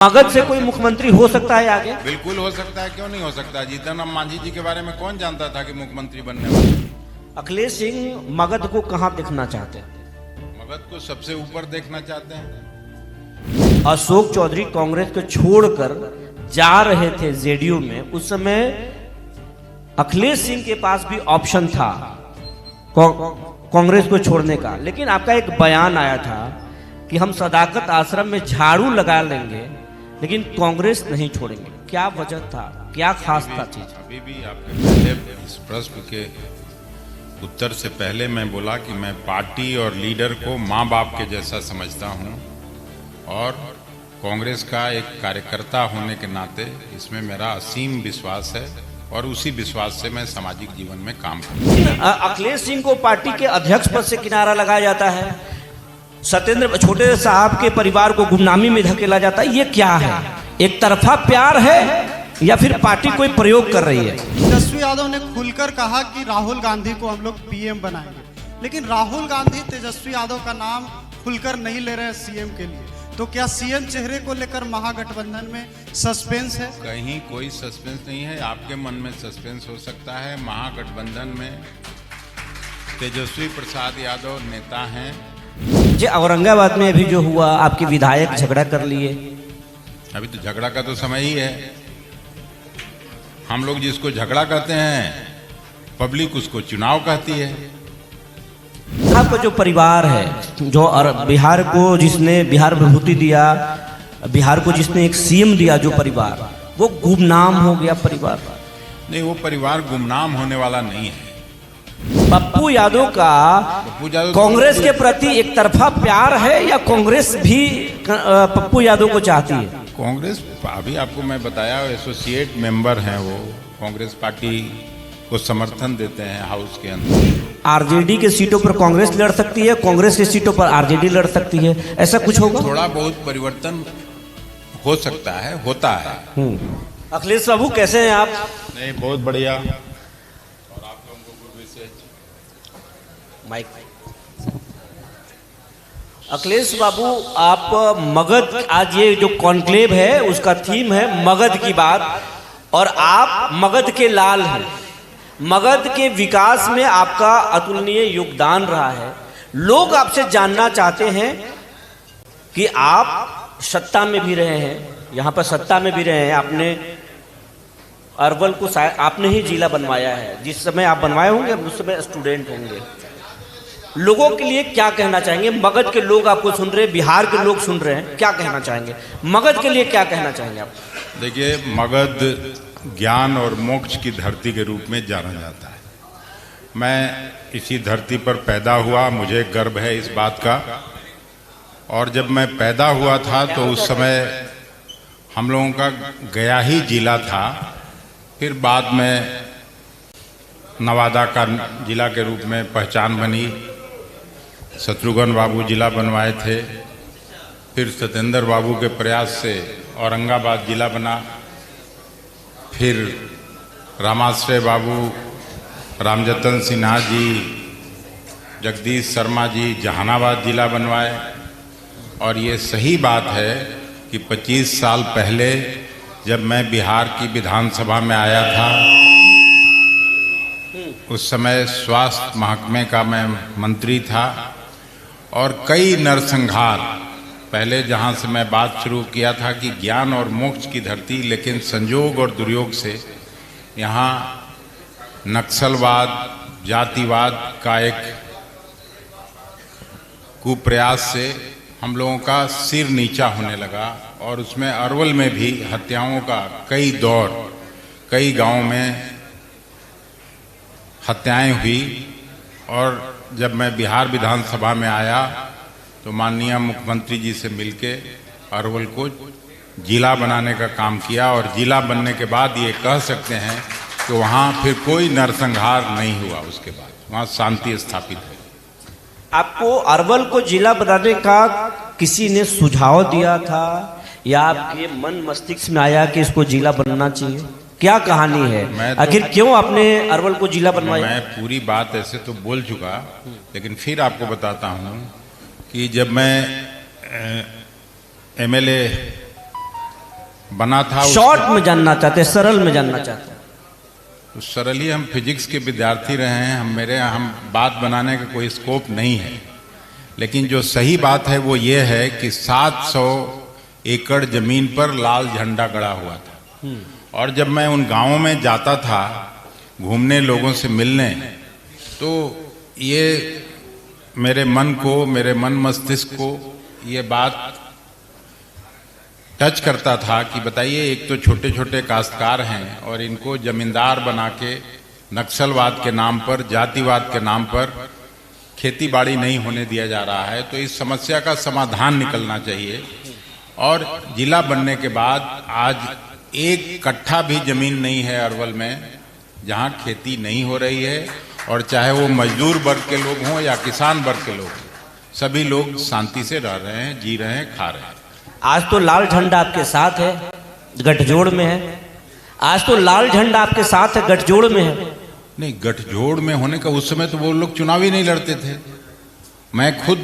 मगध से कोई मुख्यमंत्री हो सकता है आगे? बिल्कुल हो सकता है, क्यों नहीं हो सकता। जीतन राम मांझी जी के बारे में कौन जानता था कि मुख्यमंत्री बनने वाले। अखिलेश सिंह मगध को कहां देखना चाहते हैं? मगध को सबसे ऊपर देखना चाहते हैं। अशोक चौधरी कांग्रेस को छोड़कर जा रहे थे जेडीयू में, उस समय अखिलेश सिंह के पास भी ऑप्शन था कांग्रेस को छोड़ने का, लेकिन आपका एक बयान आया था कि हम सदाकत आश्रम में झाड़ू लगा लेंगे लेकिन कांग्रेस नहीं छोड़ेंगे। क्या वजह था, क्या खास था चीज? अभी भी आपके पहले इस प्रश्न के उत्तर से पहले मैं बोला कि मैं पार्टी और लीडर को माँ बाप के जैसा समझता हूँ और कांग्रेस का एक कार्यकर्ता होने के नाते इसमें मेरा असीम विश्वास है और उसी विश्वास से मैं सामाजिक जीवन में काम करता हूँ। अखिलेश सिंह को पार्टी के अध्यक्ष पद से किनारा लगाया जाता है, सत्येंद्र छोटे साहब के परिवार को गुमनामी में धकेला जाता है। ये क्या है? एक तरफा प्यार है या फिर पार्टी कोई प्रयोग कर रही है? तेजस्वी यादव ने खुलकर कहा कि राहुल गांधी को हम लोग पीएम बनाएंगे, लेकिन राहुल गांधी तेजस्वी यादव का नाम खुलकर नहीं ले रहे हैं सीएम के लिए। तो क्या सीएम चेहरे को लेकर महागठबंधन में सस्पेंस है? कहीं कोई सस्पेंस नहीं है। आपके मन में सस्पेंस हो सकता है। महागठबंधन में तेजस्वी प्रसाद यादव नेता हैं। जी, औरंगाबाद में अभी जो हुआ, आपके विधायक झगड़ा कर लिए। अभी तो झगड़ा का तो समय ही है। हम लोग जिसको झगड़ा कहते हैं, पब्लिक उसको चुनाव कहती है। आपका जो परिवार है, जो बिहार को जिसने बिहार विभूति दिया, बिहार को जिसने एक सीएम दिया, जो परिवार, वो गुमनाम हो गया परिवार। नहीं, वो परिवार गुमनाम होने वाला नहीं है। पप्पू यादव का कांग्रेस के प्रति एक तरफा प्यार है या कांग्रेस भी पप्पू यादव को चाहती है? कांग्रेस, अभी आपको मैं बताया, एसोसिएट मेंबर हैं, वो कांग्रेस पार्टी को समर्थन देते हैं हाउस के अंदर। आरजेडी के सीटों पर कांग्रेस लड़ सकती है, कांग्रेस के सीटों पर आरजेडी लड़ सकती है, ऐसा कुछ होगा? थोड़ा बहुत परिवर्तन हो सकता है, होता है। अखिलेश बाबू कैसे हैं आप? नहीं, बहुत बढ़िया। माइक। अखिलेश बाबू, आप मगध, आज ये जो कॉन्क्लेव है उसका थीम है मगध की बात, और आप मगध के लाल हैं। मगध के विकास में आपका अतुलनीय योगदान रहा है। लोग आपसे जानना चाहते हैं कि आप सत्ता में भी रहे हैं, यहाँ पर सत्ता में भी रहे हैं, आपने अरवल को आपने ही जिला बनवाया है। जिस समय आप बनवाए होंगे उस समय स्टूडेंट होंगे। लोगों के लिए क्या कहना चाहेंगे? मगध के लोग आपको सुन रहे हैं, बिहार के लोग सुन रहे हैं, क्या कहना चाहेंगे? मगध के लिए क्या कहना चाहेंगे आप? देखिए, मगध ज्ञान और मोक्ष की धरती के रूप में जाना जाता है। मैं इसी धरती पर पैदा हुआ, मुझे गर्व है इस बात का। और जब मैं पैदा हुआ था तो उस समय हम लोगों का गया ही जिला था, फिर बाद में नवादा का जिला के रूप में पहचान बनी। शत्रुघ्न बाबू जिला बनवाए थे, फिर सत्येंद्र बाबू के प्रयास से औरंगाबाद जिला बना, फिर रामाश्रय बाबू, रामजतन सिन्हा जी, जगदीश शर्मा जी जहानाबाद जिला बनवाए। और ये सही बात है कि 25 साल पहले जब मैं बिहार की विधानसभा में आया था, उस समय स्वास्थ्य महकमे का मैं मंत्री था और कई नरसंहार, पहले जहाँ से मैं बात शुरू किया था कि ज्ञान और मोक्ष की धरती, लेकिन संयोग और दुर्योग से यहाँ नक्सलवाद, जातिवाद का एक कुप्रयास से हम लोगों का सिर नीचा होने लगा। और उसमें अरवल में भी हत्याओं का कई दौर, कई गांवों में हत्याएं हुई। और जब मैं बिहार विधानसभा में आया तो माननीय मुख्यमंत्री जी से मिलके अरवल को जिला बनाने का काम किया। और जिला बनने के बाद ये कह सकते हैं कि वहाँ फिर कोई नरसंहार नहीं हुआ। उसके बाद वहाँ शांति स्थापित हुई। आपको अरवल को जिला बनाने का किसी ने सुझाव दिया था या आपके मन मस्तिष्क में आया कि इसको जिला बनना चाहिए? क्या कहानी है, आखिर क्यों आपने अरवल को जिला बनवाया? मैं पूरी बात ऐसे तो बोल चुका, लेकिन फिर आपको बताता हूँ कि जब मैं एमएलए बना था शॉर्ट में जानना चाहते हैं, सरल में जानना चाहते हैं। तो सरल ही, हम फिजिक्स के विद्यार्थी रहे हैं, हम बात बनाने का कोई स्कोप नहीं है। लेकिन जो सही बात है वो ये है कि 700 एकड़ जमीन पर लाल झंडा गड़ा हुआ था। और जब मैं उन गांवों में जाता था घूमने, लोगों से मिलने, तो ये मेरे मन मस्तिष्क को ये बात टच करता था कि बताइए, एक तो छोटे छोटे काश्तकार हैं और इनको जमींदार बना के नक्सलवाद के नाम पर, जातिवाद के नाम पर खेती बाड़ी नहीं होने दिया जा रहा है। तो इस समस्या का समाधान निकलना चाहिए। और जिला बनने के बाद आज एक कट्ठा भी जमीन नहीं है अरवल में जहां खेती नहीं हो रही है, और चाहे वो मजदूर वर्ग के लोग हों या किसान वर्ग के लोग, सभी लोग शांति से रह रहे हैं, जी रहे हैं, खा रहे हैं। आज तो लाल झंडा आपके साथ है, गठजोड़ में है। आज तो लाल झंडा आपके साथ है, गठजोड़ में है। नहीं, गठजोड़ में होने का, उस समय तो वो लोग चुनाव ही नहीं लड़ते थे। मैं खुद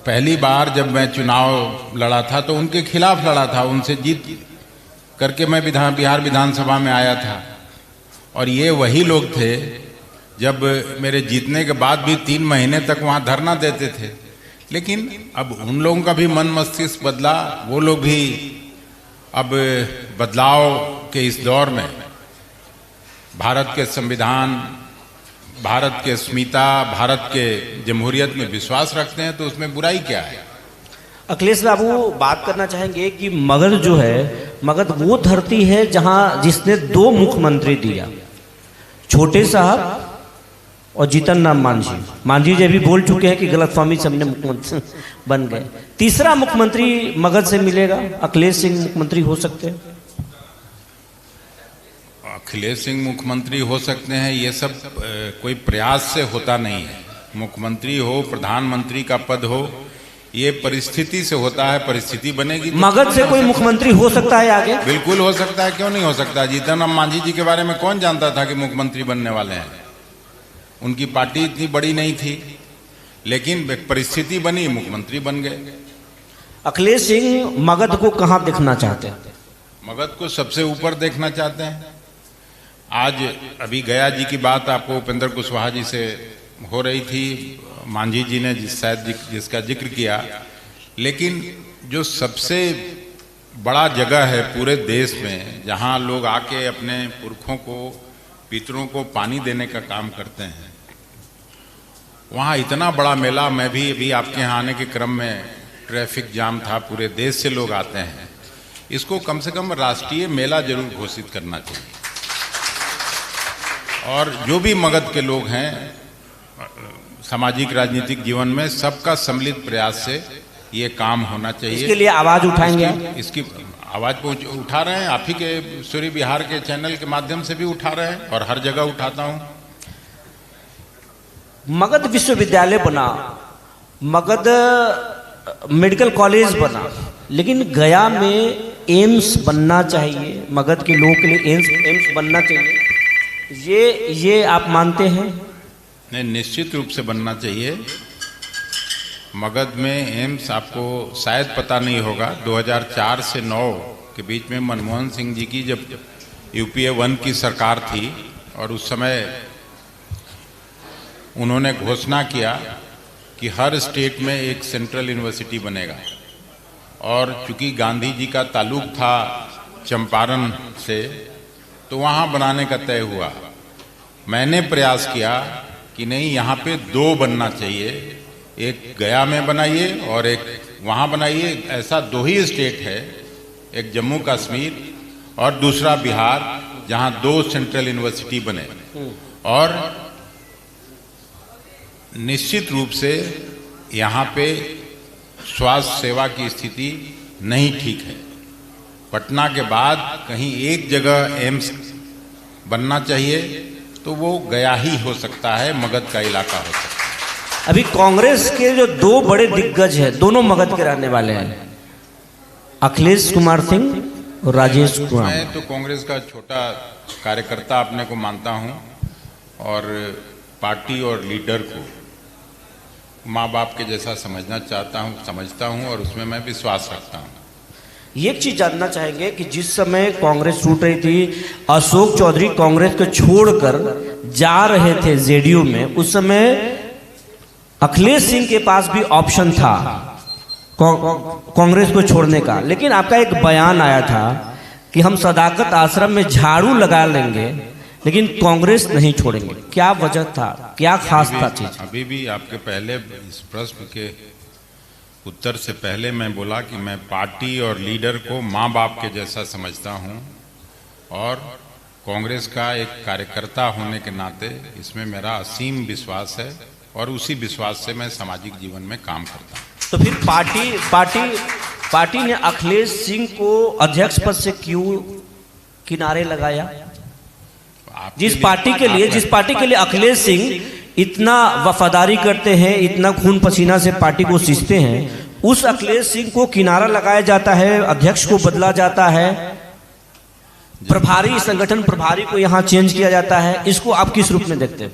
पहली बार जब मैं चुनाव लड़ा था तो उनके खिलाफ लड़ा था, उनसे जीत करके मैं बिहार विधानसभा में आया था। और ये वही लोग थे जब मेरे जीतने के बाद भी 3 महीने तक वहाँ धरना देते थे। लेकिन अब उन लोगों का भी मन मस्तिष्क बदला, वो लोग भी अब बदलाव के इस दौर में भारत के संविधान, भारत के अस्मिता, भारत के जमहूरियत में विश्वास रखते हैं, तो उसमें बुराई क्या है। अखिलेश बाबू, बात करना चाहेंगे कि मगध जो है, मगध वो धरती है जहां जिसने 2 मुख्यमंत्री दिया, छोटे साहब और जीतन राम मांझी। मांझी जी भी बोल चुके हैं कि गलतफहमी से हमने मुख्यमंत्री बन गए। तीसरा मुख्यमंत्री मगध से मिलेगा, अखिलेश सिंह मुख्यमंत्री हो सकते हैं। अखिलेश सिंह मुख्यमंत्री हो सकते हैं, ये सब कोई प्रयास से होता नहीं है। मुख्यमंत्री हो, प्रधानमंत्री का पद हो, ये परिस्थिति से होता है, परिस्थिति बनेगी। मगध से कोई मुख्यमंत्री हो सकता है आगे? बिल्कुल हो सकता है, क्यों नहीं हो सकता। जीतन राम मांझी जी के बारे में कौन जानता था कि मुख्यमंत्री बनने वाले हैं। उनकी पार्टी इतनी बड़ी नहीं थी, लेकिन परिस्थिति बनी, मुख्यमंत्री बन गए। अखिलेश सिंह मगध को कहां देखना चाहते हैं? मगध को सबसे ऊपर देखना चाहते हैं। आज अभी गया जी की बात आपको उपेंद्र कुशवाहा जी से हो रही थी, मांझी जी ने जिसका जिक्र किया। लेकिन जो सबसे बड़ा जगह है पूरे देश में जहां लोग आके अपने पुरखों को, पितरों को पानी देने का काम करते हैं, वहाँ इतना बड़ा मेला, मैं भी अभी आपके यहाँ आने के क्रम में ट्रैफिक जाम था, पूरे देश से लोग आते हैं। इसको कम से कम राष्ट्रीय मेला जरूर घोषित करना चाहिए। और जो भी मगध के लोग हैं, सामाजिक राजनीतिक जीवन में सबका सम्मिलित प्रयास से ये काम होना चाहिए। इसके लिए आवाज उठाएंगे? इसकी आवाज उठा रहे हैं, आप ही के सूर्य बिहार के चैनल के माध्यम से भी उठा रहे हैं, और हर जगह उठाता हूं। मगध विश्वविद्यालय बना, मगध मेडिकल कॉलेज बना, लेकिन गया में एम्स बनना चाहिए, मगध के लोगों के लिए एम्स बनना चाहिए। ये आप मानते हैं? नहीं, निश्चित रूप से बनना चाहिए। मगध में एम्स, आपको शायद पता नहीं होगा, 2004 से 9 के बीच में मनमोहन सिंह जी की जब यूपीए 1 की सरकार थी, और उस समय उन्होंने घोषणा किया कि हर स्टेट में एक सेंट्रल यूनिवर्सिटी बनेगा। और चूंकि गांधी जी का ताल्लुक था चंपारण से, तो वहाँ बनाने का तय हुआ। मैंने प्रयास किया कि नहीं, यहाँ पे 2 बनना चाहिए, एक गया में बनाइए और एक वहाँ बनाइए। ऐसा 2 ही स्टेट है, एक जम्मू कश्मीर और दूसरा बिहार, जहाँ 2 सेंट्रल यूनिवर्सिटी बने। और निश्चित रूप से यहाँ पे स्वास्थ्य सेवा की स्थिति नहीं ठीक है। पटना के बाद कहीं एक जगह एम्स बनना चाहिए, तो वो गया ही हो सकता है, मगध का इलाका हो सकता है। अभी कांग्रेस के जो 2 बड़े दिग्गज हैं, दोनों मगध के रहने वाले हैं, अखिलेश कुमार सिंह और राजेश कुमार। मैं तो कांग्रेस का छोटा कार्यकर्ता अपने को मानता हूं, और पार्टी और लीडर को माँ बाप के जैसा समझता हूं, और उसमें मैं विश्वास रखता हूं। एक चीज जानना चाहेंगे कि जिस समय कांग्रेस छूट रही थी, अशोक चौधरी कांग्रेस को छोड़कर जा रहे थे जेडीयू में, उस समय अखिलेश सिंह के पास भी ऑप्शन था कांग्रेस को छोड़ने का, लेकिन आपका एक बयान आया था कि हम सदाकत आश्रम में झाड़ू लगा लेंगे लेकिन कांग्रेस नहीं छोड़ेंगे। क्या वजह था, क्या खास था चीज? अभी भी आपके पहले इस प्रश्न के उत्तर से पहले मैं बोला कि मैं पार्टी और लीडर को माँ बाप के जैसा समझता हूँ और कांग्रेस का एक कार्यकर्ता होने के नाते इसमें मेरा असीम विश्वास है और उसी विश्वास से मैं सामाजिक जीवन में काम करता हूँ। तो फिर पार्टी ने अखिलेश सिंह को अध्यक्ष पद से क्यों किनारे लगाया? जिस पार्टी के लिए अखिलेश सिंह इतना वफादारी करते हैं, इतना खून पसीना से पार्टी को सींचते हैं, उस अखिलेश सिंह को किनारा लगाया जाता है, अध्यक्ष को बदला जाता है, प्रभारी संगठन प्रभारी को यहाँ चेंज किया जाता है, इसको आप किस रूप में देखते हैं?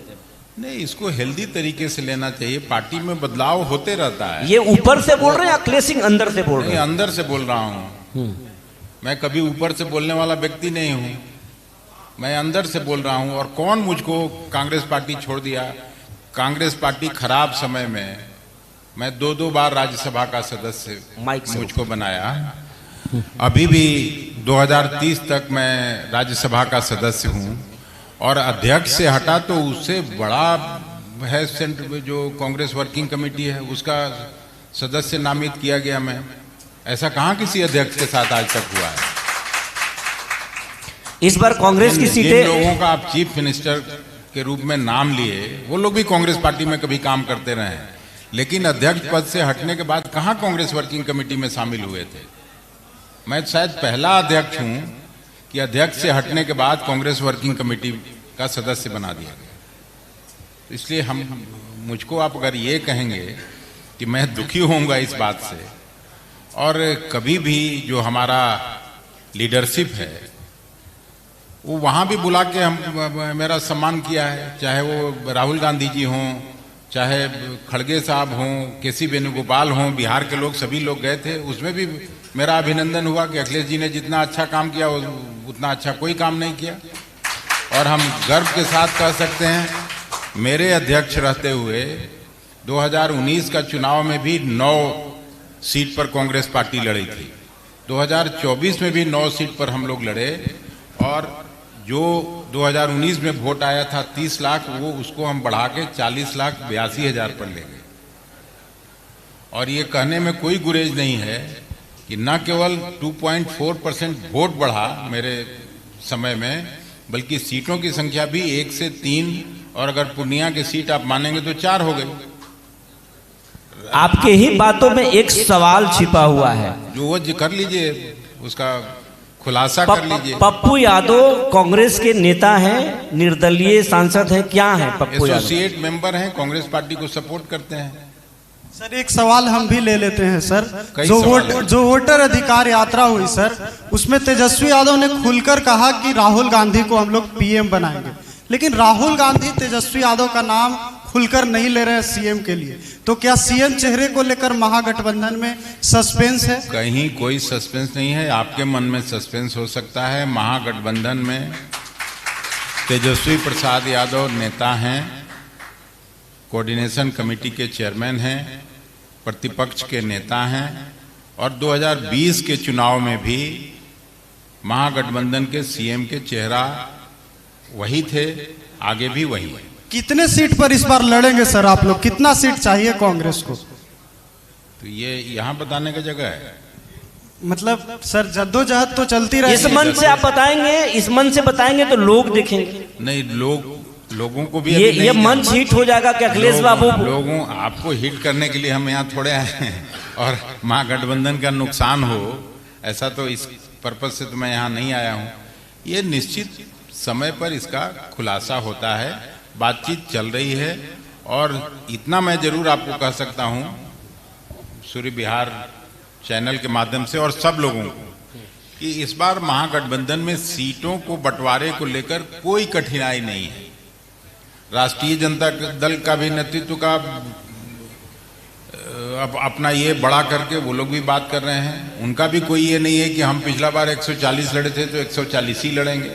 नहीं, इसको हेल्दी तरीके से लेना चाहिए। पार्टी में बदलाव होते रहता है। ये ऊपर से बोल रहे हैं अखिलेश सिंह अंदर से बोल रहे हैं? अंदर से बोल रहा हूँ। मैं कभी ऊपर से बोलने वाला व्यक्ति नहीं हूँ, मैं अंदर से बोल रहा हूँ। और कौन मुझको कांग्रेस पार्टी छोड़ दिया? कांग्रेस पार्टी खराब समय में मैं 2 बार राज्यसभा का सदस्य मुझको बनाया। अभी भी 2030 तक मैं राज्यसभा का सदस्य हूँ और अध्यक्ष से हटा तो उससे बड़ा है सेंट्रल जो कांग्रेस वर्किंग कमेटी है, उसका सदस्य नामित किया गया मैं। ऐसा कहाँ किसी अध्यक्ष के साथ आज तक हुआ है? इस बार कांग्रेस की सीटें, जिन लोगों का आप चीफ मिनिस्टर के रूप में नाम लिए, वो लोग भी कांग्रेस पार्टी में कभी काम करते रहे हैं, लेकिन अध्यक्ष पद से हटने के बाद कहाँ कांग्रेस वर्किंग कमेटी में शामिल हुए थे? मैं शायद पहला अध्यक्ष हूं कि अध्यक्ष से हटने के बाद कांग्रेस वर्किंग कमेटी का सदस्य बना दिया गया। इसलिए मुझको आप अगर ये कहेंगे कि मैं दुखी होऊंगा इस बात से, और कभी भी जो हमारा लीडरशिप है वो वहाँ भी बुला के मेरा सम्मान किया है, चाहे वो राहुल गांधी जी हों, चाहे खड़गे साहब हों, केसी वेणुगोपाल हों, बिहार के लोग सभी लोग गए थे, उसमें भी मेरा अभिनंदन हुआ कि अखिलेश जी ने जितना अच्छा काम किया उतना अच्छा कोई काम नहीं किया। और हम गर्व के साथ कह सकते हैं मेरे अध्यक्ष रहते हुए 2019 का चुनाव में भी 9 सीट पर कांग्रेस पार्टी लड़ी थी, 2024 में भी 9 सीट पर हम लोग लड़े, और जो 2019 में वोट आया था 30 लाख, वो उसको हम बढ़ा के 40,82,000 पर ले गए। और ये कहने में कोई गुरेज नहीं है कि न केवल 2.4% वोट बढ़ा मेरे समय में, बल्कि सीटों की संख्या भी 1 से 3, और अगर पूर्णिया की सीट आप मानेंगे तो 4 हो गई। आपके ही बातों में एक सवाल छिपा हुआ है, जो वो कर लीजिए, उसका खुलासा कर लीजिए। पप्पू यादव कांग्रेस के नेता हैं, निर्दलीय सांसद हैं, क्या हैं पप्पू यादव? एसोसिएट मेंबर हैं, कांग्रेस पार्टी को सपोर्ट करते हैं। सर एक सवाल हम भी ले लेते हैं सर। जो वोटर अधिकार यात्रा हुई सर, उसमें तेजस्वी यादव ने खुलकर कहा कि राहुल गांधी को हम लोग पीएम बनाएंगे, लेकिन राहुल गांधी तेजस्वी यादव का नाम खुलकर नहीं ले रहे हैं सीएम के लिए। तो क्या सीएम चेहरे को लेकर महागठबंधन में सस्पेंस है? कहीं कोई सस्पेंस नहीं है, आपके मन में सस्पेंस हो सकता है। महागठबंधन में तेजस्वी प्रसाद यादव नेता हैं, कोऑर्डिनेशन कमेटी के चेयरमैन हैं, प्रतिपक्ष के नेता हैं, और 2020 के चुनाव में भी महागठबंधन के सीएम के चेहरा वही थे, आगे भी वही है। कितने सीट पर इस बार लड़ेंगे सर आप लोग? कितना सीट चाहिए कांग्रेस को? तो ये यहाँ बताने की जगह है। मतलब सर जद्दोजहद तो चलती रहेगी। इस मन से आप बताएंगे, इस मन से बताएंगे तो लोग देखेंगे। नहीं, लोगों को भी ये मंच हिट हो जाएगा कि अखिलेश बाबू? लोगों आपको हिट करने के लिए हम यहाँ थोड़े आए हैं, और महागठबंधन का नुकसान हो ऐसा तो इस पर्पज से तो मैं यहाँ नहीं आया हूँ। ये निश्चित समय पर इसका खुलासा होता है, बातचीत चल रही है। और इतना मैं जरूर आपको कह सकता हूँ सूर्य विहार चैनल के माध्यम से और सब लोगों को, कि इस बार महागठबंधन में सीटों को बंटवारे को लेकर कोई कठिनाई नहीं है। राष्ट्रीय जनता दल का भी नेतृत्व का अब अपना ये बड़ा करके वो लोग भी बात कर रहे हैं। उनका भी कोई ये नहीं है कि हम पिछला बार 140 लड़े थे तो 140 ही लड़ेंगे।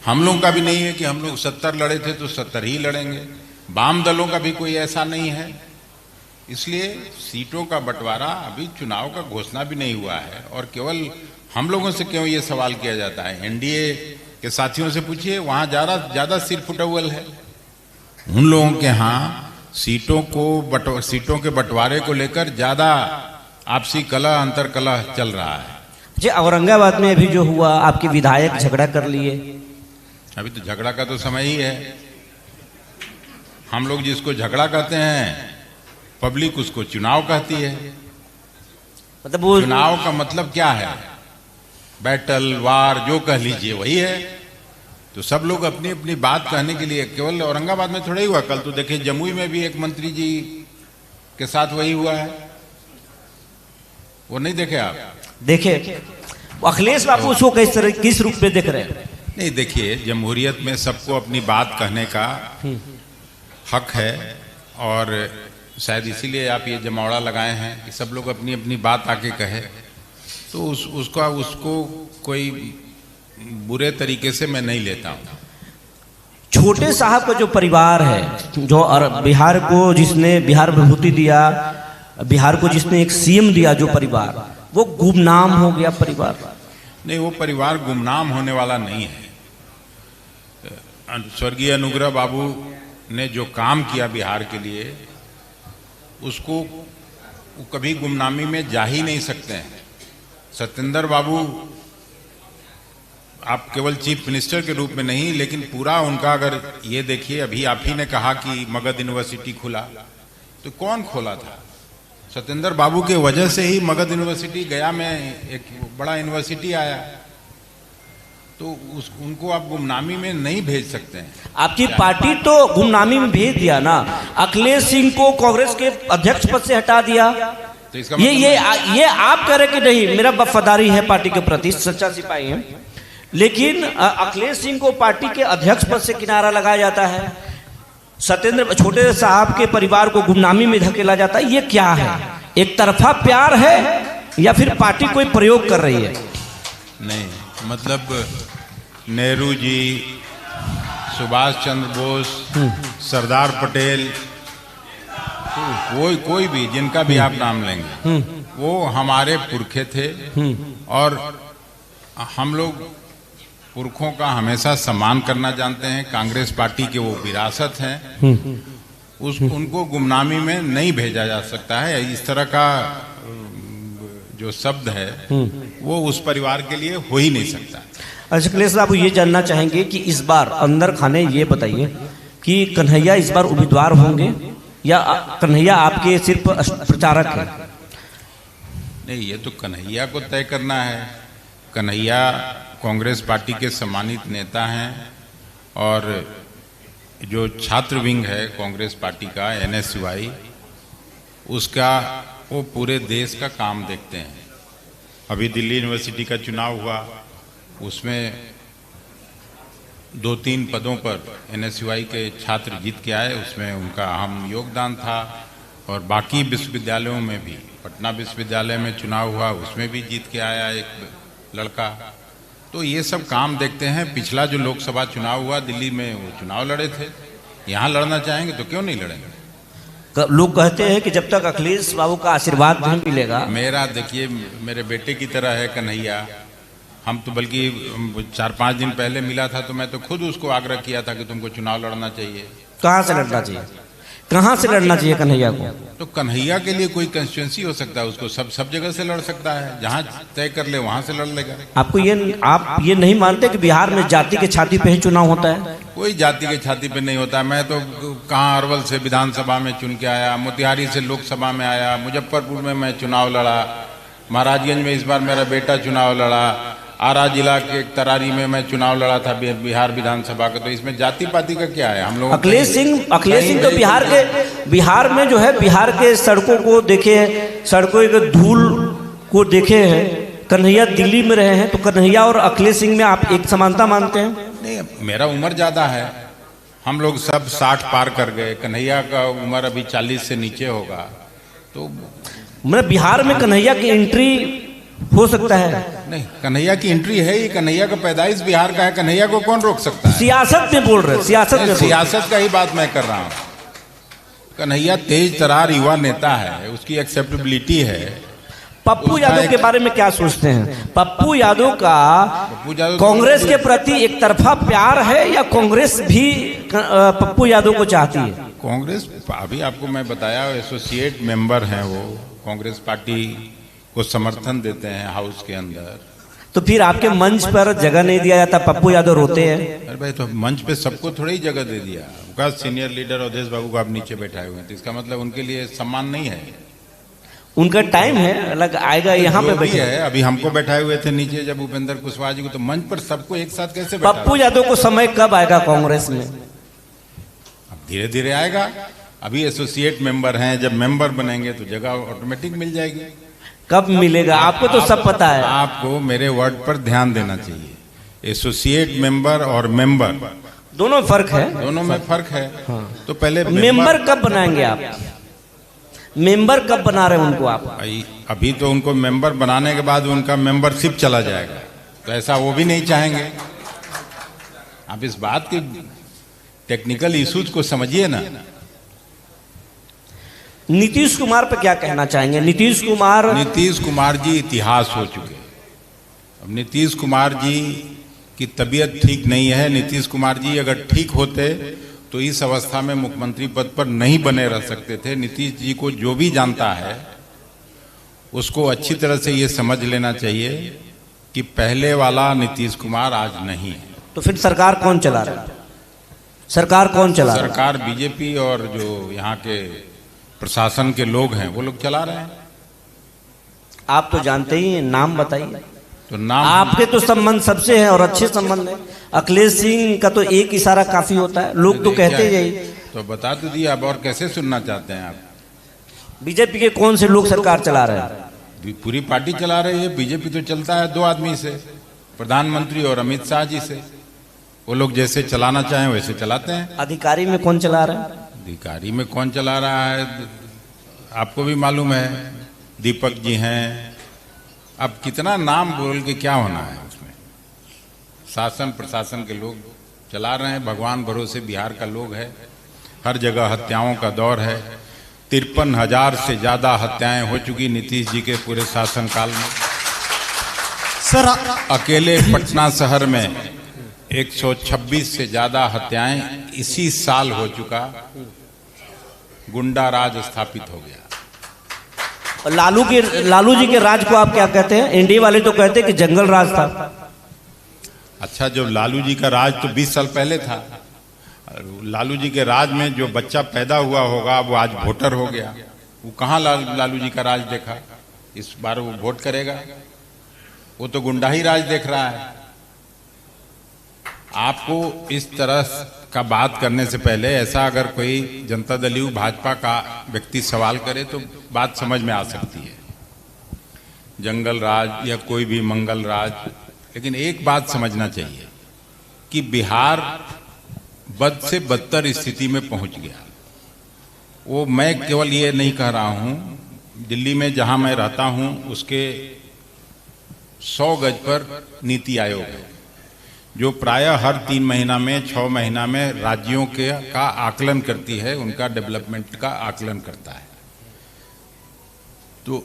हम लोगों का भी नहीं है कि हम लोग 70 लड़े थे तो 70 ही लड़ेंगे। वाम दलों का भी कोई ऐसा नहीं है। इसलिए सीटों का बंटवारा अभी चुनाव का घोषणा भी नहीं हुआ है और केवल हम लोगों से क्यों ये सवाल किया जाता है। एनडीए के साथियों से पूछिए, वहां ज्यादा सिर फुटौल है। उन लोगों के यहाँ सीटों के बंटवारे को लेकर ज्यादा आपसी कलह अंतर कलह चल रहा है। जी, औरंगाबाद में अभी जो हुआ, आपके विधायक झगड़ा कर लिए। अभी तो झगड़ा का तो समय ही है। हम लोग जिसको झगड़ा कहते हैं, पब्लिक उसको चुनाव कहती है। मतलब वो चुनाव का मतलब क्या है? बैटल, वार, जो कह लीजिए वही है। तो सब लोग अपनी अपनी बात कहने के लिए, केवल औरंगाबाद में थोड़ा ही हुआ, कल तो देखिए जमुई में भी एक मंत्री जी के साथ वही हुआ है। वो नहीं देखे आप? देखे। अखिलेश बाबू उसको किस रूप में देख रहे हैं? नहीं, देखिए, जमहूरियत में सबको अपनी बात कहने का हक है और शायद इसीलिए आप ये जमावड़ा लगाए हैं कि सब लोग अपनी अपनी बात आके कहे। तो उसको कोई बुरे तरीके से मैं नहीं लेता हूँ। छोटे साहब का जो परिवार है, जो बिहार को जिसने बिहार विभूति दिया, बिहार को जिसने एक सीएम दिया, जो परिवार, वो गुमनाम हो गया परिवार। नहीं, वो परिवार गुमनाम होने वाला नहीं है। स्वर्गीय अनुग्रह बाबू ने जो काम किया बिहार के लिए, उसको कभी गुमनामी में जा ही नहीं सकते हैं। सत्येंद्र बाबू, आप केवल चीफ मिनिस्टर के रूप में नहीं, लेकिन पूरा उनका अगर ये देखिए, अभी आप ही ने कहा कि मगध यूनिवर्सिटी खुला, तो कौन खोला था? सत्येंद्र बाबू के वजह से ही मगध यूनिवर्सिटी गया में एक बड़ा यूनिवर्सिटी आया। तो उनको आप गुमनामी में नहीं भेज सकते हैं। आपकी पार्टी तो गुमनामी में भेज दिया ना। अखिलेश सिंह को कांग्रेस के अध्यक्ष पद से हटा दिया। तो इसका ये आप कह रहे कि नहीं, मेरा वफादारी है पार्टी के प्रति, सच्चा सिपाही है, लेकिन अखिलेश सिंह को पार्टी के अध्यक्ष पद से किनारा लगाया जाता है, सत्येंद्र छोटे साहब के परिवार को गुमनामी में धकेला जाता है। ये क्या है? एक तरफा प्यार है या फिर पार्टी कोई प्रयोग कर रही है? नहीं, मतलब नेहरू जी, सुभाष चंद्र बोस, सरदार पटेल, कोई भी जिनका भी आप नाम लेंगे, वो हमारे पुरखे थे और हम लोग पुरखों का हमेशा सम्मान करना जानते हैं। कांग्रेस पार्टी के वो विरासत हैं, उनको गुमनामी में नहीं भेजा जा सकता है। इस तरह का जो शब्द है वो उस परिवार के लिए हो ही नहीं सकता। अखिलेश साहब ये जानना चाहेंगे कि इस बार अंदर खाने ये बताइए कि कन्हैया इस बार उम्मीदवार होंगे या कन्हैया आपके सिर्फ प्रचारक हैं? नहीं, ये तो कन्हैया को तय करना है। कन्हैया कांग्रेस पार्टी के सम्मानित नेता हैं और जो छात्र विंग है कांग्रेस पार्टी का, NSY, उसका वो पूरे देश का काम देखते हैं। अभी दिल्ली यूनिवर्सिटी का चुनाव हुआ, उसमें 2-3 पदों पर NSY के छात्र जीत के आए, उसमें उनका अहम योगदान था। और बाकी विश्वविद्यालयों में भी, पटना विश्वविद्यालय में चुनाव हुआ, उसमें भी जीत के आया एक लड़का। तो ये सब काम देखते हैं। पिछला जो लोकसभा चुनाव हुआ दिल्ली में, वो चुनाव लड़े थे। यहाँ लड़ना चाहेंगे तो क्यों नहीं लड़ेंगे? लोग कहते हैं कि जब तक अखिलेश बाबू का आशीर्वाद नहीं मिलेगा। मेरा, देखिए, मेरे बेटे की तरह है कन्हैया। हम तो बल्कि 4-5 दिन पहले मिला था तो मैं तो खुद उसको आग्रह किया था कि तुमको चुनाव लड़ना चाहिए। कहाँ से लड़ना चाहिए? कहाँ से लड़ना चाहिए कन्हैया को? तो कन्हैया के लिए कोई कंस्टिट्यूंसी हो सकता है, उसको सब जगह से लड़ सकता है। जहाँ तय कर ले वहां से लड़ लेगा। आप ये नहीं मानते कि बिहार में जाति के छाती पे ही चुनाव होता है? कोई जाति के छाती पे नहीं होता। मैं तो कहाँ अरवल से विधानसभा में चुन के आया, मोतिहारी से लोकसभा में आया, मुजफ्फरपुर में मैं चुनाव लड़ा, महाराजगंज में इस बार मेरा बेटा चुनाव लड़ा, आरा जिला के तरारी में मैं चुनाव लड़ा था बिहार विधानसभा का। तो इसमें जाति पाति का क्या है? हम लोग अखिलेश सिंह तो बिहार में जो है, बिहार के सड़कों को देखे, सड़कों के धूल को देखे हैं। कन्हैया दिल्ली में रहे हैं, तो कन्हैया और अखिलेश सिंह में आप एक समानता मानते हैं? नहीं, मेरा उम्र ज्यादा है, हम लोग सब 60 पार कर गए। कन्हैया का उम्र अभी 40 से नीचे होगा। तो मतलब बिहार में कन्हैया की एंट्री हो सकता है? नहीं, कन्हैया की एंट्री है ही, कन्हैया का पैदाइश बिहार का है, कन्हैया को कौन रोक सकता है? सियासत में बोल रहे, सियासत का ही बात मैं कर रहा हूँ। कन्हैया तेज तरार युवा नेता है, उसकी एक्सेप्टेबिलिटी है। पप्पू यादव के बारे में क्या सोचते हैं? पप्पू यादव का कांग्रेस के प्रति एक तरफा प्यार है या कांग्रेस भी पप्पू यादव को चाहती है? कांग्रेस, अभी आपको मैं बताया, एसोसिएट मेंबर हैं वो, कांग्रेस पार्टी को समर्थन देते हैं हाउस के अंदर। तो फिर आपके मंच पर जगह नहीं दिया जाता? पप्पू यादव रोते हैं। अरे भाई, तो मंच पे सबको थोड़ी ही जगह दे दिया। उनका सीनियर लीडर अवधेश बाबू को आप नीचे बैठाए हुए हैं, तो इसका मतलब उनके लिए सम्मान नहीं है। उनका टाइम है, अलग आएगा, यहाँ पे बैठे है। अभी हमको बैठाए हुए थे नीचे जब उपेंद्र कुशवाहा जी को, तो मंच पर सबको एक साथ कैसे बैठा? पप्पू यादव को समय कब आएगा कांग्रेस में? अब धीरे धीरे आएगा। अभी एसोसिएट मेंबर हैं, जब मेंबर बनेंगे तो जगह ऑटोमेटिक मिल जाएगी। कब मिलेगा? आपको तो सब पता है। आपको मेरे वर्ड पर ध्यान देना चाहिए। एसोसिएट मेंबर और मेंबर दोनों में फर्क है। दोनों में फर्क है। हाँ। तो पहले मेंबर कब बनाएंगे आप? मेंबर कब बना रहे हैं उनको आप? अभी तो उनको मेंबर बनाने के बाद उनका मेंबरशिप चला जाएगा, तो ऐसा वो भी नहीं चाहेंगे। आप इस बात के टेक्निकल इश्यूज को समझिए ना। नीतीश कुमार पर क्या कहना चाहेंगे? नीतीश कुमार जी इतिहास हो चुके। अब नीतीश कुमार जी की तबीयत ठीक नहीं है। नीतीश कुमार जी अगर ठीक होते तो इस अवस्था में मुख्यमंत्री पद पर नहीं बने रह सकते थे। नीतीश जी को जो भी जानता है उसको अच्छी तरह से ये समझ लेना चाहिए कि पहले वाला नीतीश कुमार आज नहीं है। तो फिर सरकार कौन चला रहा है? सरकार कौन चला रहा है? सरकार बीजेपी और जो यहाँ के प्रशासन के लोग हैं वो लोग चला रहे हैं। आप तो जानते ही हैं, नाम बताइए। तो नाम आपके तो संबंध सबसे हैं और अच्छे संबंध हैं। अखिलेश सिंह का तो एक इशारा काफी होता है, लोग तो कहते यही। तो बता तो दिया, अब और कैसे सुनना चाहते हैं आप? बीजेपी के कौन से लोग सरकार चला रहे हैं? पूरी पार्टी चला रही है। बीजेपी तो चलता है दो आदमी से, प्रधानमंत्री और अमित शाह जी से। वो लोग जैसे चलाना चाहें वैसे चलाते हैं। अधिकारी में कौन चला रहा है? अधिकारी में कौन चला रहा है आपको भी मालूम है, दीपक जी हैं। अब कितना नाम बोल के क्या होना है उसमें? शासन प्रशासन के लोग चला रहे हैं। भगवान भरोसे बिहार का लोग है। हर जगह हत्याओं का दौर है। 53,000 से ज्यादा हत्याएं हो चुकी नीतीश जी के पूरे शासनकाल में। सर, अकेले पटना शहर में 126 से ज्यादा हत्याएं इसी साल हो चुका। गुंडा राज स्थापित हो गया। और लालू जी के राज को आप क्या कहते हैं? एनडीए वाले तो कहते हैं कि जंगल राज था। अच्छा, जो लालू जी का राज तो 20 साल पहले था। लालू जी के राज में जो बच्चा पैदा हुआ होगा वो आज वोटर हो गया। वो कहाँ लालू जी का राज देखा? इस बार वो वोट करेगा। वो तो गुंडा ही राज देख रहा है। आपको इस तरह का बात करने से पहले ऐसा अगर कोई जनता दल यू भाजपा का व्यक्ति सवाल करे तो बात समझ में आ सकती है। जंगल राज या कोई भी मंगल राज। लेकिन एक बात समझना चाहिए कि बिहार बद से बदतर स्थिति में पहुंच गया। वो मैं केवल ये नहीं कह रहा हूं, दिल्ली में जहां मैं रहता हूं उसके 100 गज पर नीति आयोग है, जो प्रायः हर 3 महीना में 6 महीना में राज्यों के का आकलन करती है, उनका डेवलपमेंट का आकलन करता है। तो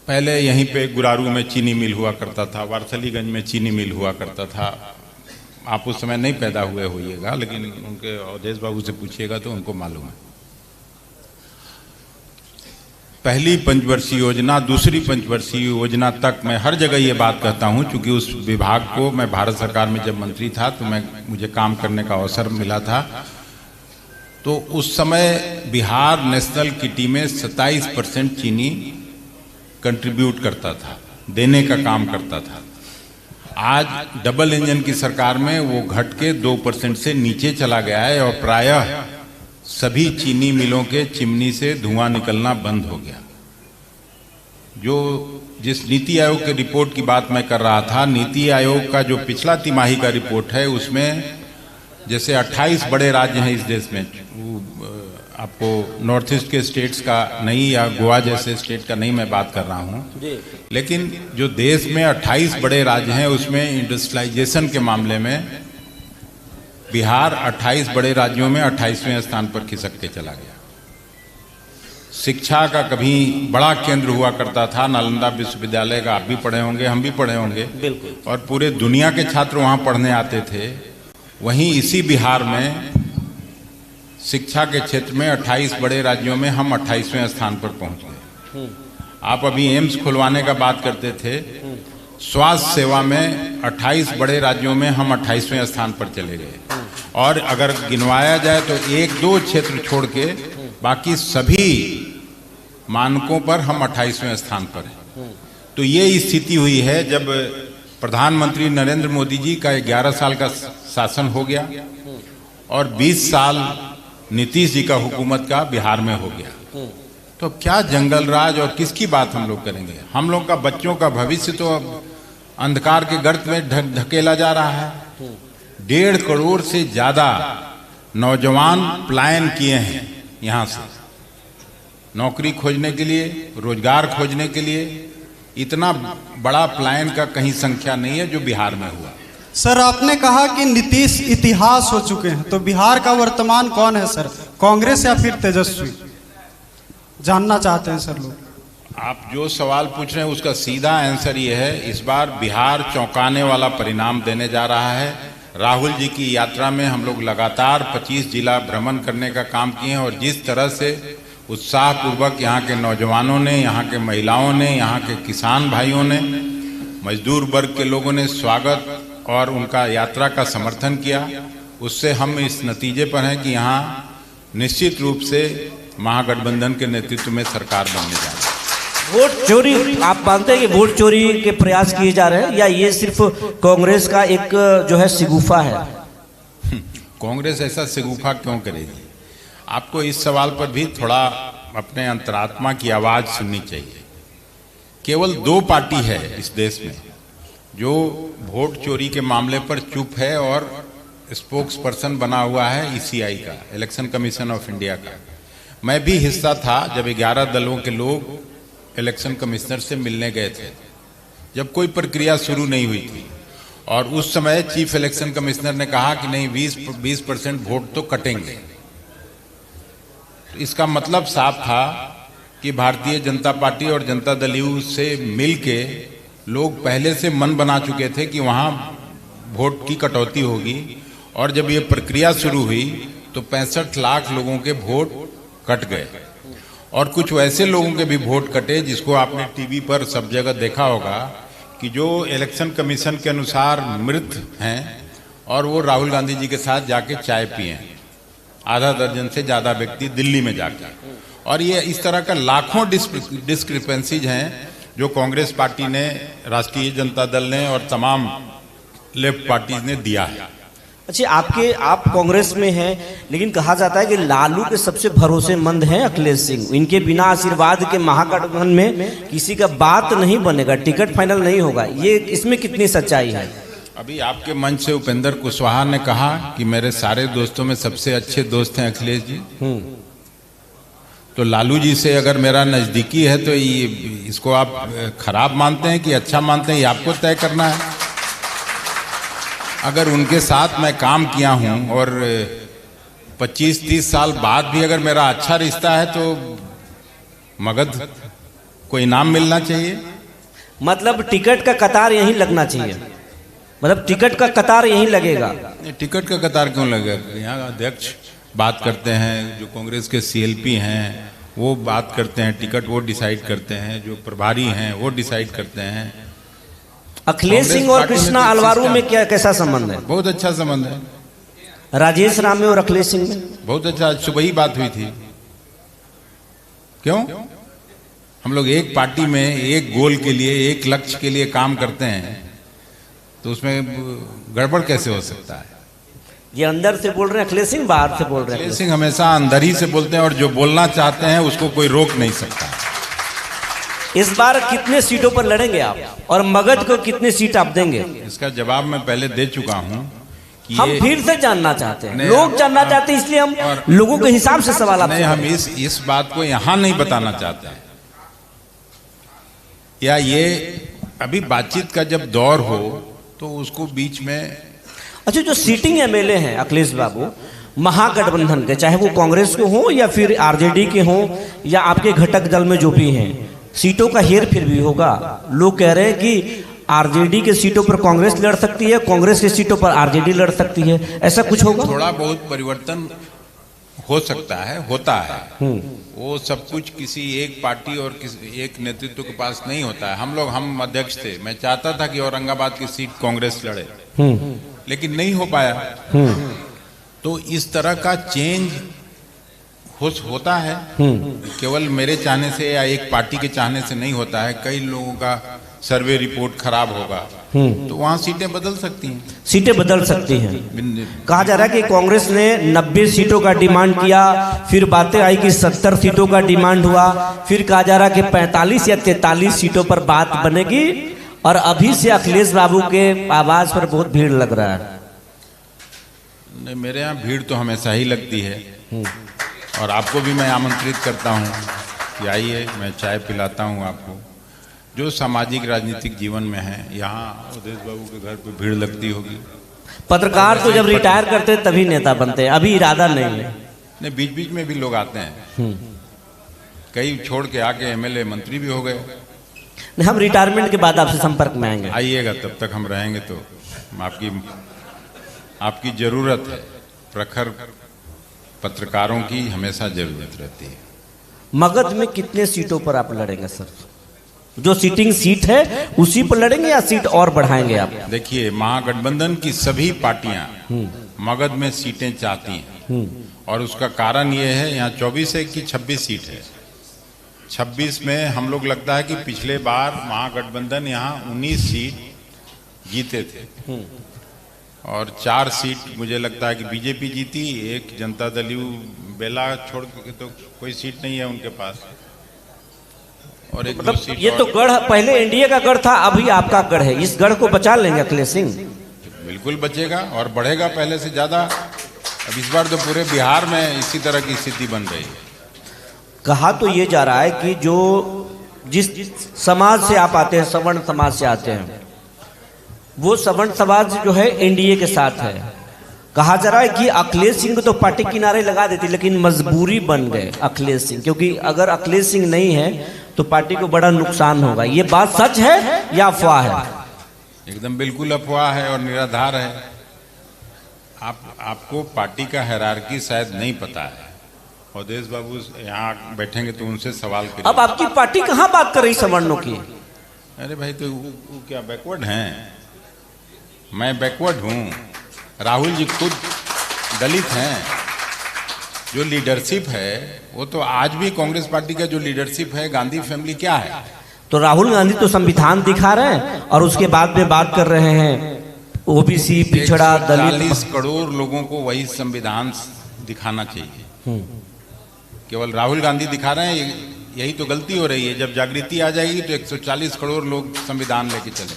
पहले यहीं पे गुरारू में चीनी मिल हुआ करता था, वारसलीगंज में चीनी मिल हुआ करता था। आप उस समय नहीं पैदा हुए होइएगा, लेकिन उनके अवधेश बाबू से पूछिएगा तो उनको मालूम है। पहली पंचवर्षीय योजना, दूसरी पंचवर्षीय योजना तक मैं हर जगह ये बात कहता हूँ, क्योंकि उस विभाग को मैं भारत सरकार में जब मंत्री था तो मुझे काम करने का अवसर मिला था। तो उस समय बिहार नेशनल किटी में 27% चीनी कंट्रीब्यूट करता था, देने का काम करता था। आज डबल इंजन की सरकार में वो घट के 2% से नीचे चला गया है और प्रायः सभी चीनी मिलों के चिमनी से धुआं निकलना बंद हो गया। जिस नीति आयोग के रिपोर्ट की बात मैं कर रहा था, नीति आयोग का जो पिछला तिमाही का रिपोर्ट है उसमें जैसे 28 बड़े राज्य हैं इस देश में, आपको नॉर्थ ईस्ट के स्टेट्स का नहीं, या गोवा जैसे स्टेट का नहीं मैं बात कर रहा हूँ, लेकिन जो देश में 28 बड़े राज्य हैं उसमें इंडस्ट्रियलाइजेशन के मामले में बिहार 28 बड़े राज्यों में 28वें स्थान पर खिसक के चला गया। शिक्षा का कभी बड़ा केंद्र हुआ करता था नालंदा विश्वविद्यालय का, आप भी पढ़े होंगे, हम भी पढ़े होंगे, बिल्कुल, और पूरे दुनिया के छात्र वहाँ पढ़ने आते थे। वहीं इसी बिहार में शिक्षा के क्षेत्र में 28 बड़े राज्यों में हम 28वें स्थान पर पहुंच गए। आप अभी एम्स खुलवाने का बात करते थे, स्वास्थ्य सेवा में 28 बड़े राज्यों में हम 28वें स्थान पर चले गए। और अगर गिनवाया जाए तो 1-2 क्षेत्र छोड़ के बाकी सभी मानकों पर हम 28वें स्थान पर हैं। तो ये स्थिति हुई है जब प्रधानमंत्री नरेंद्र मोदी जी का 11 साल का शासन हो गया और 20 साल नीतीश जी का हुकूमत का बिहार में हो गया। तो क्या जंगल राज और किसकी बात हम लोग करेंगे? हम लोग का बच्चों का भविष्य तो अब अंधकार के गर्त में ढकेला जा रहा है। 1.5 करोड़ से ज्यादा नौजवान पलायन किए हैं यहाँ से, नौकरी खोजने के लिए, रोजगार खोजने के लिए। इतना बड़ा पलायन का कहीं संख्या नहीं है जो बिहार में हुआ। सर, आपने कहा कि नीतीश इतिहास हो चुके हैं, तो बिहार का वर्तमान कौन है सर, कांग्रेस या फिर तेजस्वी? जानना चाहते हैं सर लोग। आप जो सवाल पूछ रहे हैं उसका सीधा आंसर ये है, इस बार बिहार चौंकाने वाला परिणाम देने जा रहा है। राहुल जी की यात्रा में हम लोग लगातार 25 जिला भ्रमण करने का काम किए हैं और जिस तरह से उत्साहपूर्वक यहाँ के नौजवानों ने, यहाँ के महिलाओं ने, यहाँ के किसान भाइयों ने, मजदूर वर्ग के लोगों ने स्वागत और उनका यात्रा का समर्थन किया, उससे हम इस नतीजे पर हैं कि यहाँ निश्चित रूप से महागठबंधन के नेतृत्व में सरकार बनने जा रही है। वोट चोरी, आप मानते हैं कि वोट चोरी के प्रयास किए जा रहे हैं या ये सिर्फ कांग्रेस का एक जो है सिगुफा है? कांग्रेस ऐसा सिगुफा क्यों करेगी? आपको इस सवाल पर भी थोड़ा अपने अंतरात्मा की आवाज सुननी चाहिए। केवल 2 पार्टी है इस देश में जो वोट चोरी के मामले पर चुप है और स्पोक्स पर्सन बना हुआ है ईसीआई का, इलेक्शन कमीशन ऑफ इंडिया का। मैं भी हिस्सा था जब 11 दलों के लोग इलेक्शन कमिश्नर से मिलने गए थे, जब कोई प्रक्रिया शुरू नहीं हुई थी, और उस समय चीफ इलेक्शन कमिश्नर ने कहा कि नहीं 20% वोट तो कटेंगे। तो इसका मतलब साफ था कि भारतीय जनता पार्टी और जनता दल यू से मिलके लोग पहले से मन बना चुके थे कि वहाँ वोट की कटौती होगी। और जब ये प्रक्रिया शुरू हुई तो 65 लाख लोगों के वोट कट गए और कुछ वैसे लोगों के भी वोट कटे जिसको आपने टीवी पर सब जगह देखा होगा कि जो इलेक्शन कमीशन के अनुसार मृत हैं और वो राहुल गांधी जी के साथ जाके चाय पिए, आधा दर्जन से ज़्यादा व्यक्ति दिल्ली में जाकर। और ये इस तरह का लाखों डिस्क्रिपेंसीज हैं जो कांग्रेस पार्टी ने, राष्ट्रीय जनता दल ने और तमाम लेफ्ट पार्टीज ने दिया है। अच्छा, आप कांग्रेस में हैं, लेकिन कहा जाता है कि लालू के सबसे भरोसेमंद हैं अखिलेश सिंह। इनके बिना आशीर्वाद के महागठबंधन में किसी का बात नहीं बनेगा, टिकट फाइनल नहीं होगा। ये इसमें कितनी सच्चाई है? अभी आपके मंच से उपेंद्र कुशवाहा ने कहा कि मेरे सारे दोस्तों में सबसे अच्छे दोस्त हैं अखिलेश जी। तो लालू जी से अगर मेरा नजदीकी है तो ये इसको आप खराब मानते हैं कि अच्छा मानते हैं, ये आपको तय करना है। अगर उनके साथ मैं काम किया हूं और 25-30 साल बाद भी अगर मेरा अच्छा रिश्ता है तो मगध को इनाम मिलना चाहिए। मतलब टिकट का कतार यहीं लगना चाहिए, मतलब टिकट का कतार यहीं लगेगा। टिकट का कतार क्यों लगेगा? यहाँ अध्यक्ष बात करते हैं, जो कांग्रेस के सीएलपी हैं वो बात करते हैं, टिकट वो डिसाइड करते हैं, जो प्रभारी हैं वो डिसाइड करते हैं। अखिलेश सिंह और कृष्णा अलवारू में क्या कैसा संबंध है? बहुत अच्छा संबंध है। राजेश रामे और अखिलेश सिंह में बहुत अच्छा, आज सुबह ही बात हुई थी। क्यों? हम लोग एक पार्टी में एक गोल के लिए, एक लक्ष्य के लिए काम करते हैं, तो उसमें गड़बड़ कैसे हो सकता है? ये अंदर से बोल रहे हैं अखिलेश सिंह, बाहर से बोल रहे हैं अखिलेश सिंह हमेशा अंदर ही से बोलते हैं और जो बोलना चाहते हैं उसको कोई रोक नहीं सकता। इस बार कितने सीटों पर लड़ेंगे आप और मगध को कितने सीट आप देंगे? इसका जवाब मैं पहले दे चुका हूं हम फिर से जानना चाहते हैं, नहीं, लोग जानना चाहते हैं, इसलिए हम लोगों के हिसाब से सवाल आपसे नहीं, हम इस बात को यहाँ नहीं बताना चाहते हैं, या ये अभी बातचीत का जब दौर हो तो उसको बीच में। अच्छा, जो सीटिंग एमएलए हैं अखिलेश बाबू महागठबंधन के, चाहे वो कांग्रेस के हों या फिर आरजेडी के हों या आपके घटक दल में जो भी हैं, सीटों का हेर फेर भी होगा। लोग कह रहे हैं कि आरजेडी के सीटों पर कांग्रेस लड़ सकती है, कांग्रेस की सीटों पर आरजेडी लड़ सकती है, ऐसा कुछ होगा? थोड़ा बहुत परिवर्तन हो सकता है, होता है। वो सब कुछ किसी एक पार्टी और किसी एक नेतृत्व के पास नहीं होता है। हम अध्यक्ष थे, मैं चाहता था कि औरंगाबाद की सीट कांग्रेस लड़े, लेकिन नहीं हो पाया। तो इस तरह का चेंज होता है, केवल मेरे चाहने से या एक पार्टी के चाहने से नहीं होता है। कई लोगों का सर्वे रिपोर्ट खराब होगा तो वहां सीटें बदल सकती हैं, सीटें बदल सकती हैं। कहा जा रहा है कि कांग्रेस ने 90 सीटों का डिमांड किया, फिर बातें आई कि 70 सीटों का डिमांड हुआ, फिर कहा जा रहा है कि 45 या 43 सीटों पर बात बनेगी, और अभी से अखिलेश बाबू के आवाज पर बहुत भीड़ लग रहा है। नहीं, मेरे यहाँ भीड़ तो हमेशा ही लगती है, और आपको भी मैं आमंत्रित करता हूँ कि आइए, मैं चाय पिलाता हूँ आपको। जो सामाजिक राजनीतिक जीवन में है, यहाँ अवधेश बाबू के घर पे भीड़ लगती होगी। पत्रकार तो जब रिटायर करते हैं तभी नेता बनते हैं, अभी इरादा नहीं है। नहीं, बीच बीच में भी लोग आते हैं, कई छोड़ के आके एमएलए मंत्री भी हो गए। हम रिटायरमेंट के बाद आपसे संपर्क में आएंगे, आइएगा, तब तक हम रहेंगे। तो आपकी जरूरत है, प्रखर पत्रकारों की हमेशा जरूरत रहती है। मगध में कितने सीटों पर आप लड़ेंगे सर? जो सीटिंग सीट है उसी पर लड़ेंगे या सीट और बढ़ाएंगे आप? देखिए, महागठबंधन की सभी पार्टियां मगध में सीटें चाहती हैं, और उसका कारण ये है, यहाँ 24 है कि 26 सीट है। 26 में हम लोग लगता है कि पिछले बार महागठबंधन यहाँ 19 सीट जीते थे, और 4 सीट मुझे लगता है कि बीजेपी जीती, एक जनता दल यू बेला छोड़ के तो कोई सीट नहीं है उनके पास, और एक मतलब सीट। ये तो गढ़ पहले एनडीए का गढ़ था, अभी आपका गढ़ है, इस गढ़ को बचा लेंगे अखिलेश सिंह? बिल्कुल बचेगा और बढ़ेगा पहले से ज्यादा। अब इस बार तो पूरे बिहार में इसी तरह की स्थिति बन रही है। कहा तो ये जा रहा है कि जो जिस समाज से आप आते हैं, सवर्ण समाज से आते हैं, वो सवर्ण समाज जो है एनडीए के साथ है। कहा जा रहा है कि अखिलेश सिंह को तो पार्टी किनारे लगा देती, लेकिन मजबूरी बन गए अखिलेश सिंह, क्योंकि अगर अखिलेश सिंह नहीं है तो पार्टी को बड़ा नुकसान होगा। ये बात सच है या अफवाह है? एकदम बिल्कुल अफवाह है और निराधार है। आपको पार्टी का हायरार्की शायद नहीं पता है। अवधेश बाबू यहाँ बैठेंगे तो उनसे सवाल करिए। अब आपकी पार्टी कहाँ बात कर रही सवर्णों की? अरे भाई, तो वो क्या बैकवर्ड हैं? मैं बैकवर्ड हूँ। राहुल जी खुद दलित हैं। जो लीडरशिप है वो तो आज भी कांग्रेस पार्टी का जो लीडरशिप है, गांधी फैमिली क्या है? तो राहुल गांधी तो संविधान दिखा रहे हैं और उसके बाद में बात कर रहे हैं ओबीसी, पिछड़ा, दलित। 40 करोड़ लोगों को वही संविधान दिखाना चाहिए। केवल राहुल गांधी दिखा रहे हैं, यही तो गलती हो रही है। जब जागृति आ जाएगी तो 140 करोड़ लोग संविधान लेके चले,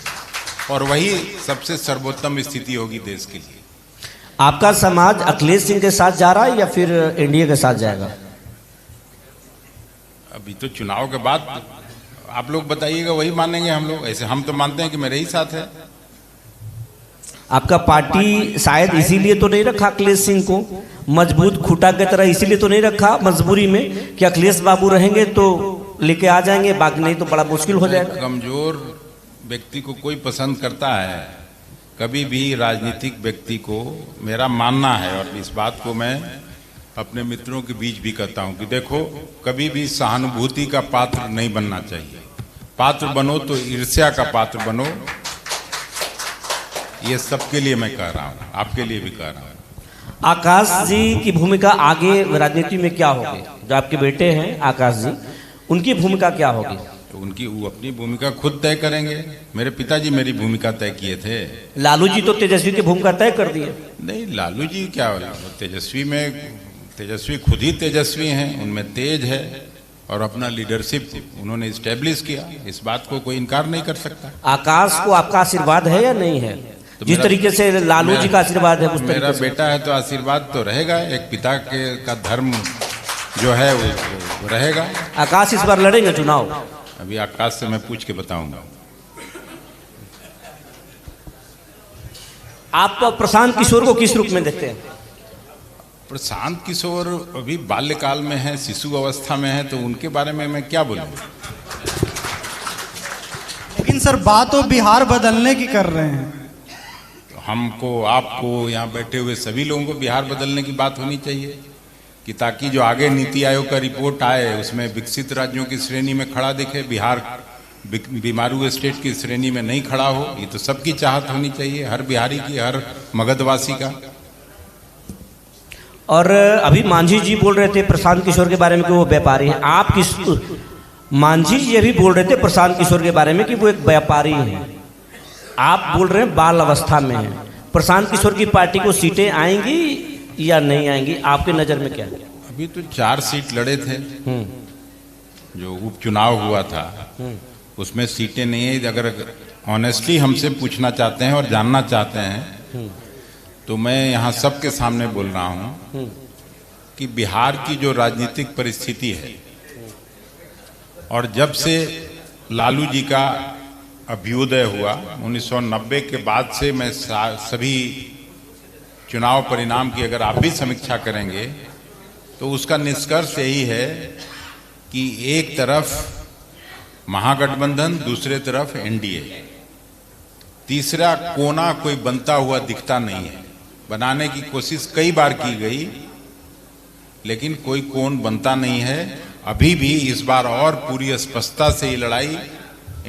और वही सबसे सर्वोत्तम स्थिति होगी देश के लिए। आपका समाज अखिलेश सिंह के साथ जा रहा है या फिर एनडीए के साथ जाएगा? अभी तो चुनाव के बाद आप लोग बताइएगा, वही मानेंगे हम लोग। ऐसे हम तो मानते हैं कि मेरे ही साथ है। आपका पार्टी शायद इसीलिए तो नहीं रखा अखिलेश सिंह को मजबूत खूंटा की तरह, इसीलिए तो नहीं रखा मजबूरी में कि अखिलेश बाबू रहेंगे तो लेके आ जाएंगे, बाकी नहीं तो बड़ा मुश्किल हो जाएगा। कमजोर व्यक्ति को कोई पसंद करता है? कभी भी राजनीतिक व्यक्ति को, मेरा मानना है और इस बात को मैं अपने मित्रों के बीच भी कहता हूं कि देखो, कभी भी सहानुभूति का पात्र नहीं बनना चाहिए। पात्र बनो तो ईर्ष्या का पात्र बनो। ये सबके लिए मैं कह रहा हूं, आपके लिए भी कह रहा हूं। आकाश जी की भूमिका आगे राजनीति में क्या होगी? जो आपके बेटे हैं आकाश जी, उनकी भूमिका क्या होगी? तो वो अपनी भूमिका खुद तय करेंगे। मेरे पिताजी मेरी भूमिका तय किए थे। लालू जी तो तेजस्वी की भूमिका तय कर दिए। नहीं, लालू जी क्या, तेजस्वी खुद ही तेजस्वी हैं, उनमें तेज है और अपना लीडरशिप उन्होंने स्टैब्लिश किया। इस बात को कोई इनकार नहीं कर सकता। आकाश को आपका आशीर्वाद है या नहीं है? तो जिस तरीके से लालू जी का आशीर्वाद है उस मेरा तरीके से बेटा है तो आशीर्वाद तो रहेगा, एक पिता के का धर्म जो है वो रहेगा। आकाश इस बार लड़ेंगे चुनाव? अभी आकाश से मैं पूछ के बताऊंगा। आप प्रशांत किशोर को किस रूप में देखते हैं? प्रशांत किशोर अभी बाल्यकाल में है, शिशु अवस्था में है, तो उनके बारे में मैं क्या बोलूं। लेकिन सर बात वो बिहार बदलने की कर रहे हैं। हमको, आपको, यहाँ बैठे हुए सभी लोगों को बिहार बदलने की बात होनी चाहिए कि ताकि जो आगे नीति आयोग का रिपोर्ट आए उसमें विकसित राज्यों की श्रेणी में खड़ा दिखे, बिहार बीमारू स्टेट की श्रेणी में नहीं खड़ा हो। ये तो सबकी चाहत होनी चाहिए, हर बिहारी की, हर मगधवासी का। और अभी मांझी जी बोल रहे थे प्रशांत किशोर के बारे में कि वो व्यापारी है। आप किस, मांझी जी भी बोल रहे थे प्रशांत किशोर के बारे में कि वो एक व्यापारी है। आप बोल रहे हैं बाल अवस्था में है। प्रशांत किशोर की पार्टी को सीटें आएंगी या नहीं आएंगी, आपके नजर में क्या है? अभी तो 4 सीट लड़े थे, जो उपचुनाव हुआ था उसमें सीटें नहीं है। अगर ऑनेस्टली हमसे पूछना चाहते हैं और जानना चाहते हैं तो मैं यहाँ सबके सामने बोल रहा हूँ कि बिहार की जो राजनीतिक परिस्थिति है, और जब से लालू जी का अभ्युदय हुआ 1990 के बाद से, मैं सभी चुनाव परिणाम की अगर आप भी समीक्षा करेंगे तो उसका निष्कर्ष यही है कि एक तरफ महागठबंधन, दूसरे तरफ एनडीए, तीसरा कोना कोई बनता हुआ दिखता नहीं है। बनाने की कोशिश कई बार की गई लेकिन कोई कोण बनता नहीं है। अभी भी इस बार और पूरी स्पष्टता से ये लड़ाई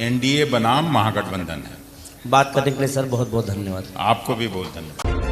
एनडीए बनाम महागठबंधन है। बात करने के लिए सर बहुत बहुत धन्यवाद। आपको भी बहुत धन्यवाद।